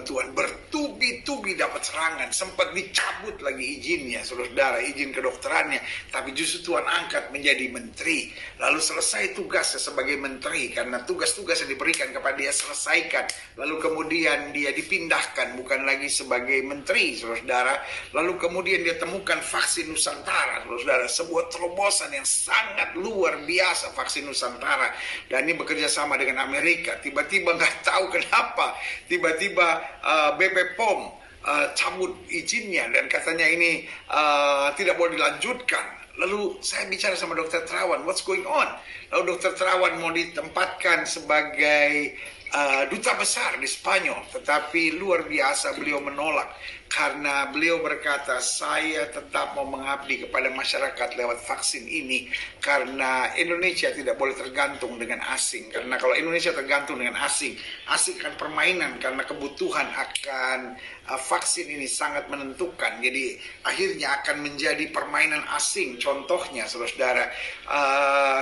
Tuhan, bertubi-tubi dapat serangan, sempat dicabut lagi izinnya, saudara, izin kedokterannya, tapi justru Tuhan angkat menjadi menteri, lalu selesai tugasnya sebagai menteri, karena tugas-tugas yang diberikan kepada dia selesaikan, lalu kemudian dia dipindahkan, bukan lagi sebagai menteri, saudara, lalu kemudian dia temukan vaksin Nusantara, saudara, sebuah terobosan yang sangat luar biasa, vaksin Nusantara, dan ini bekerja sama dengan Amerika. Tiba-tiba nggak tahu kenapa, tiba-tiba BP POM cabut izinnya dan katanya ini tidak boleh dilanjutkan. Lalu saya bicara sama Dokter Terawan, what's going on? Lalu Dokter Terawan mau ditempatkan sebagai duta besar di Spanyol, tetapi luar biasa beliau menolak karena beliau berkata, saya tetap mau mengabdi kepada masyarakat lewat vaksin ini karena Indonesia tidak boleh tergantung dengan asing, karena kalau Indonesia tergantung dengan asing akan permainan, karena kebutuhan akan vaksin ini sangat menentukan, jadi akhirnya akan menjadi permainan asing. Contohnya saudara,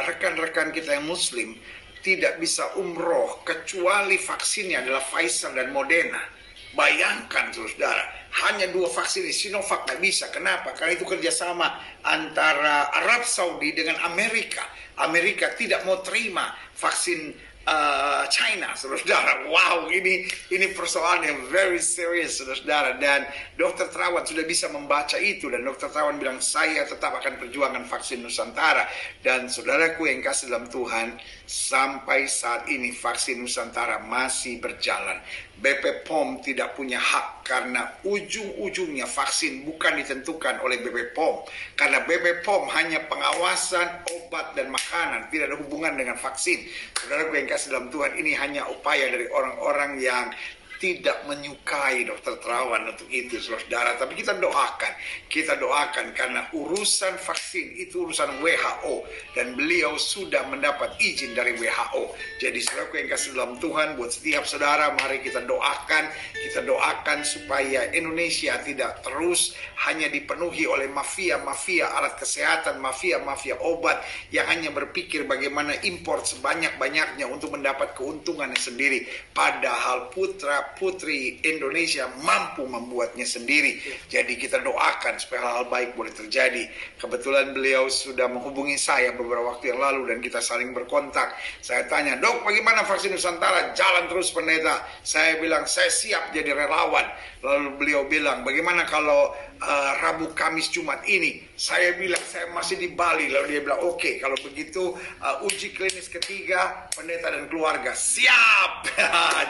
rekan-rekan kita yang muslim tidak bisa umroh kecuali vaksinnya adalah Pfizer dan Moderna. Bayangkan saudara, hanya 2 vaksin ini, Sinovac nggak bisa. Kenapa? Karena itu kerjasama antara Arab Saudi dengan Amerika. Amerika tidak mau terima vaksin China, saudara. Wow, ini persoalan yang very serious, saudara. Dan Dokter Terawan sudah bisa membaca itu, dan Dokter Terawan bilang, saya tetap akan perjuangkan vaksin Nusantara. Dan saudaraku yang kasih dalam Tuhan, sampai saat ini vaksin Nusantara masih berjalan. BP POM tidak punya hak karena ujung-ujungnya vaksin bukan ditentukan oleh BP POM. Karena BP POM hanya pengawasan obat dan makanan, tidak ada hubungan dengan vaksin. Saudaraku yang kasih dalam Tuhan, ini hanya upaya dari orang-orang yang tidak menyukai Dokter Terawan untuk itu, saudara. Tapi kita doakan karena urusan vaksin itu urusan WHO dan beliau sudah mendapat izin dari WHO. Jadi saudaraku yang kasih dalam Tuhan, buat setiap saudara, mari kita doakan supaya Indonesia tidak terus hanya dipenuhi oleh mafia-mafia alat kesehatan, mafia-mafia obat yang hanya berpikir bagaimana impor sebanyak-banyaknya untuk mendapat keuntungannya sendiri, padahal putri Indonesia mampu membuatnya sendiri. Jadi kita doakan supaya hal-hal baik boleh terjadi. Kebetulan beliau sudah menghubungi saya beberapa waktu yang lalu dan kita saling berkontak. Saya tanya, Dok, bagaimana vaksin Nusantara? Jalan terus pendeta. Saya bilang, saya siap jadi relawan. Lalu beliau bilang, bagaimana kalau Rabu, Kamis, Jumat ini? Saya bilang, saya masih di Bali. Lalu dia bilang, oke, kalau begitu uji klinis ketiga, pendeta dan keluarga siap.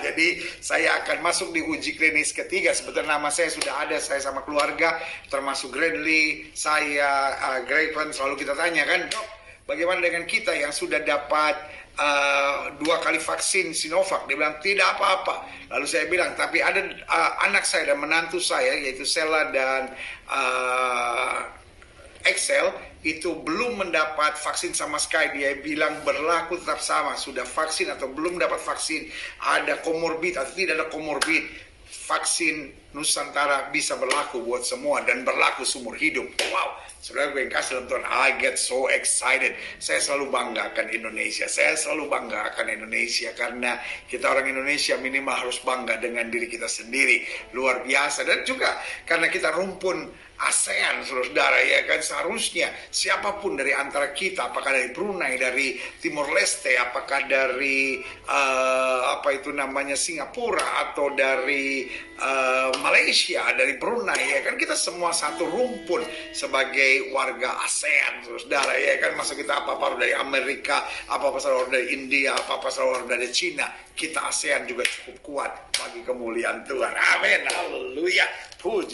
Jadi saya akan masuk di uji klinis ketiga. Sebetulnya nama saya sudah ada, saya sama keluarga, termasuk Gradley, saya, Grayson. Selalu kita tanya kan, Dok, bagaimana dengan kita yang sudah dapat 2 kali vaksin Sinovac? Dia bilang tidak apa-apa. Lalu saya bilang, tapi ada anak saya dan menantu saya, yaitu Sela dan Excel, itu belum mendapat vaksin sama sekali. Dia bilang berlaku tetap sama, sudah vaksin atau belum dapat vaksin, ada komorbid atau tidak ada komorbid, vaksin Nusantara bisa berlaku buat semua dan berlaku seumur hidup. Wow, saudara gue yang kasih dalam Tuhan, I get so excited. Saya selalu bangga akan Indonesia. Karena kita orang Indonesia minimal harus bangga dengan diri kita sendiri. Luar biasa. Dan juga karena kita rumpun ASEAN, saudara, ya kan, seharusnya siapapun dari antara kita, apakah dari Brunei, dari Timor Leste, apakah dari Singapura atau dari Malaysia, dari Brunei, ya kan, kita semua satu rumpun sebagai warga ASEAN, saudara, ya kan. Masa kita apa-apa dari Amerika, apa-apa selalu dari India, apa-apa selalu dari Cina, kita ASEAN juga cukup kuat bagi kemuliaan Tuhan. Amin, haleluya, puji